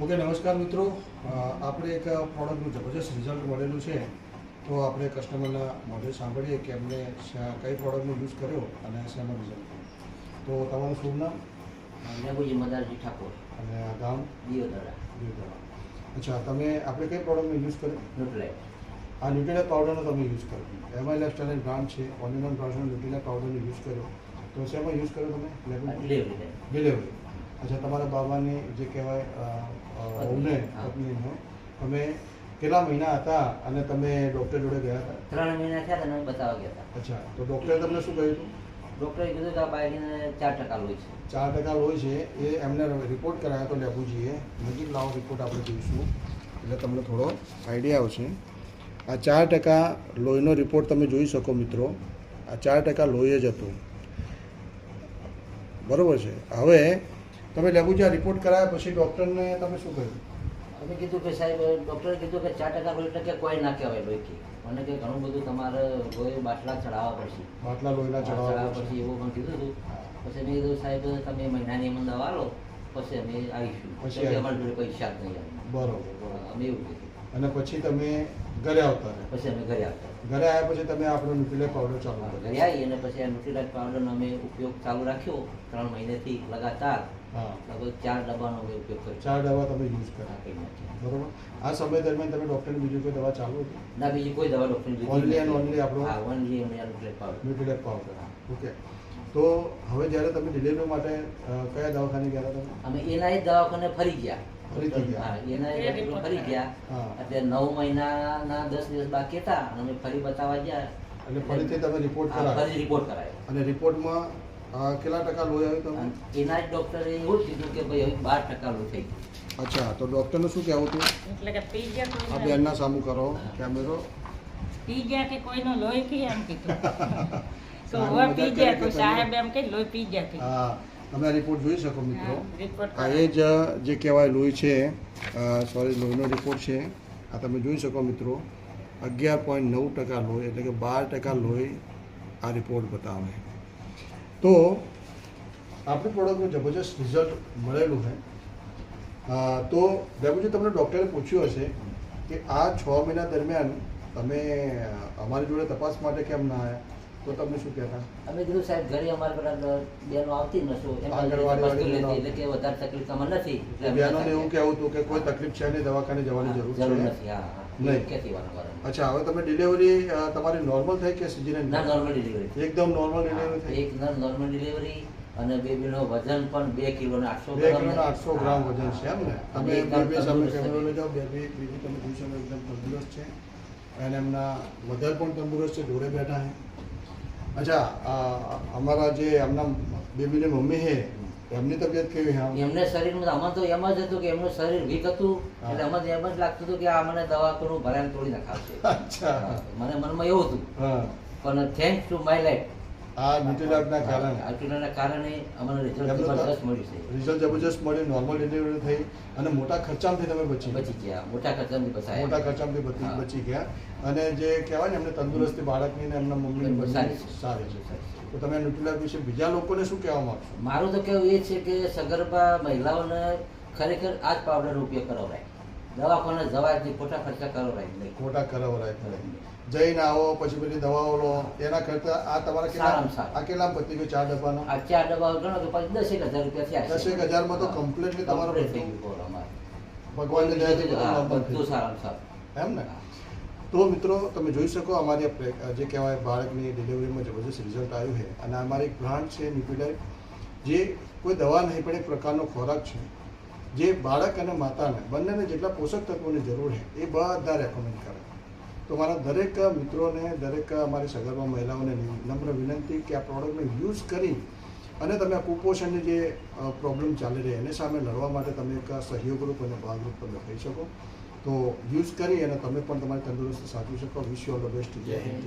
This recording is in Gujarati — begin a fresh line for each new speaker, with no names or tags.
ઓકે, નમસ્કાર મિત્રો. આપણે એક પ્રોડક્ટનું જબરજસ્ત રિઝલ્ટ મળેલું છે, તો આપણે કસ્ટમરના મોઢે સાંભળીએ કે એમને કઈ પ્રોડક્ટનો યુઝ કર્યો અને શેમાં રિઝલ્ટ મળ્યું. તો તમારું શુભ નામ?
લેબુજી મદારજી ઠાકોર
અને આ ગામ?
દિયોદરા.
અચ્છા, તમે આપણે કઈ પ્રોડક્ટનો યુઝ કર્યો?
ન્યુટ્રેલાઇટ.
આ ન્યુટ્રેલા પાવડરનો તમે યુઝ કર્યો. એમાં લાઇફસ્ટાઇલ બ્રાન્ડ છે, ઓનિયન બ્રાન્ડનો ન્યુટ્રેલા પાવડરનો યુઝ કર્યો. તો શેમાં યુઝ કર્યો તમે? ડિલિવરી. અચ્છા, તમારા બાબાની જે કહેવાય વહુને પત્નીને તમે કેટલા મહિના હતા અને તમે ડૉક્ટર જોડે ગયા હતા?
3 મહિના થયા અને બતાવવા ગયા હતા.
અચ્છા, તો ડૉક્ટરે તમને શું કહ્યું હતું?
ડૉક્ટરે કીધું કે આ બાયડીને 4% લોહી છે.
4% લોહી છે. એ એમને રિપોર્ટ કરાયો તો લેબુજીએ. નજીક લાવો રિપોર્ટ આપણે જોઈશું એટલે તમને થોડો આઈડિયા આવશે. આ 4% લોહીનો રિપોર્ટ તમે જોઈ શકો મિત્રો. આ 4% લોહી જ હતું, બરાબર છે. હવે તમે લેબુજી આ રિપોર્ટ કરાયા પછી ડૉક્ટરને તમે શું કહ્યું?
અમે કીધું કે સાહેબ, ડૉક્ટરે કીધું કે 4% લોહી એટલે કે કોઈ ના કહેવાય લોહી કે મને કે ઘણું બધું તમારે લોહી બાટલા ચડાવવા પડશે.
બાટલા લોહીના ચડાવવા
પડશે એવું પણ કીધું હતું. પછી મેં કીધું સાહેબ તમે મહિનાની અંદર દવા લો પછી અમે આવીશું. પછી અમારી જોડે પૈસા જ નહીં આવે.
બરોબર.
અમે એવું કીધું.
અને પછી તમે ઘરે આવતા રહ્યા?
પછી અમે ઘરે આવતા.
ઘરે આવ્યા પછી તમે આપણો ન્યુટ્રીલાઇટ પાવડર ચાલુ કર્યો?
ઘરે આવી અને પછી આ ન્યુટ્રીલાઇટ પાવડરનો અમે ઉપયોગ ચાલુ રાખ્યો 3 મહિનાથી લગાતાર.
હા,
લગભગ 4 ડબ્બાનો અમે ઉપયોગ કર્યો.
4 દવા તમે યુઝ કર્યા, બરોબર. આ સમય દરમિયાન તમે ડૉક્ટરની બીજી કોઈ દવા ચાલુ હતી?
ના, બીજી કોઈ દવા ડૉક્ટરની
ઓનલી એન્ડ ઓનલી આપણો
ન્યુટ્રીલાઇટ પાવડર.
ઓકે. તો હવે જ્યારે તમે ડિલિવરી માટે કયા દવાખાને ગયા હતા તમે?
અમે એના જ દવાખાને ફરી ગયા.
ફરીથી ગયા?
હા, એના ફરી ગયા. એટલે 9 મહિનાના 10 દિવસ બાકી હતા અને અમે ફરી બતાવવા ગયા.
એટલે ફરીથી તમે રિપોર્ટ કરાયો?
ફરી રિપોર્ટ કરાયો.
અને રિપોર્ટમાં કેટલા ટકા લોહી આવ્યું તમે?
એના જ ડૉક્ટરે એવું જ કીધું કે ભાઈ હવે 12% લોહી થઈ ગયું.
અચ્છા, તો ડૉક્ટરનું શું કહેવું હતું?
એટલે કે પી ગયા
આ બેનના સામું કરો કેમેરો.
પી ગયા કે કોઈનો લોહી પી એમ કીધું. તો હવે પી ગયા તો સાહેબ એમ કે લોહી પી ગયા કે.
હા, તમે આ રિપોર્ટ જોઈ શકો મિત્રો.
રિપોર્ટ
આ એ જ જે કહેવાય લોહી છે, સોરી લોહીનો રિપોર્ટ છે. આ તમે જોઈ શકો મિત્રો. 11.9% લોહી એટલે કે 12% લોહી આ રિપોર્ટ બતાવે. તો આપણી પ્રોડક્ટનું જબરજસ્ત રિઝલ્ટ મળેલું છે. તો લેબુજી તમને ડૉક્ટરે પૂછ્યું હશે કે આ 6 મહિના દરમિયાન તમે અમારી જોડે તપાસ માટે કેમ ના આવ્યા? તો તમને શું કહેતા?
અમે કીધું સાહેબ ઘરે અમારે પેલા બેનો આવતી નશો એટલે કે વધારે તકલીફ તમને નથી.
બેનોને એવું કહેવું હતું કે કોઈ તકલીફ છે નહીં, દવાખાને જવાની જરૂર
નથી. હા,
નહીં. અચ્છા, હવે તમે ડિલિવરી તમારી નોર્મલ થઈ કે સિઝેરિયન?
ના, નોર્મલ ડિલિવરી.
એકદમ નોર્મલ ડિલિવરી થઈ?
એકદમ નોર્મલ ડિલિવરી. અને બેબીનો વજન પણ 2 કિલોના 800
2 કિલોના 800 ગ્રામ વજન છે એમ ને? તમે બેબી સામે કેમેરો લઈ જાઓ. બેબી તમે જોઈ શકો એકદમ તંદુરસ્ત છે અને એમના મધર પણ તંદુરસ્ત છે, જોડે બેઠા છે. અચ્છા, અમારા જે એમના બેબીની મમ્મી છે એમની તબિયત કેવી? હા,
એમને શરીરમાં અમારે તો એમ જ હતું કે એમનું શરીર વીક હતું એટલે અમને એમ જ લાગતું હતું કે આ મને દવાખાનું ભરાઈને તોડી નાખાશે.
અચ્છા,
મને મનમાં એવું હતું.
હા,
પણ થેન્ક્સ ટુ માય લાઈફ
આ ન્યુટ્રીલાઇટના કારણે
અમને રિઝલ્ટ જબરદસ્ત મળ્યું છે.
રિઝલ્ટ જબરજસ્ત મળ્યું, નોર્મલ ડિલિવરી થઈ અને મોટા ખર્ચામાંથી તમે
બચી ગયા. મોટા ખર્ચામાંથી
બચી ગયા. અને જે કહેવાય ને એમને તંદુરસ્તી બાળકની ને એમના મમ્મીની સારી છે. તો તમે ન્યુટ્રીલાઇટ વિશે બીજા લોકોને શું કહેવા માંગશો?
મારું તો કહેવું એ છે કે સગર્ભા મહિલાઓને ખરેખર આ જ પાવડરનો ઉપયોગ કરાવરાય. દવાખાને જવાથી ખોટા ખર્ચા કરાવરાય નહીં.
ખોટા કરાવરાય જઈને આવો પછી બધી દવાઓ લો એના કરતા આ તમારા કેટલા પતી ગયો? 4 ડબ્બાનો?
આ 4 ડબ્બા ગણો તો પછી 10,000 રૂપિયા થયા.
10,000 તો કમ્પ્લીટલી તમારો
થઈ ગયું.
ભગવાનની દયાથી
બધું સારામાં સારું
એમ ને? તો મિત્રો તમે જોઈ શકો અમારી જે કહેવાય બાળકની ડિલિવરીમાં જબરજસ્ત રિઝલ્ટ આવ્યું છે. અને અમારી એક બ્રાન્ડ છે ન્યુટ્રીલાઇટ, જે કોઈ દવા નહીં પણ એક પ્રકારનો ખોરાક છે જે બાળક અને માતાને બંનેને જેટલા પોષક તત્વોની જરૂર છે એ બધા રેકમેન્ડ કરે. તો મારા દરેક મિત્રોને, દરેક અમારી સગર્ભા મહિલાઓને નમ્ર વિનંતી કે આ પ્રોડક્ટને યુઝ કરી અને તમે આ કુપોષણની જે પ્રોબ્લેમ ચાલી રહી એને સામે લડવા માટે તમે એક સહયોગરૂપ અને ભાગરૂપ તમે થઈ શકો. તો યુઝ કરી અને તમે પણ તમારી તંદુરસ્તી સાચવી શકો. Wish you all the best. જય હિન્દ.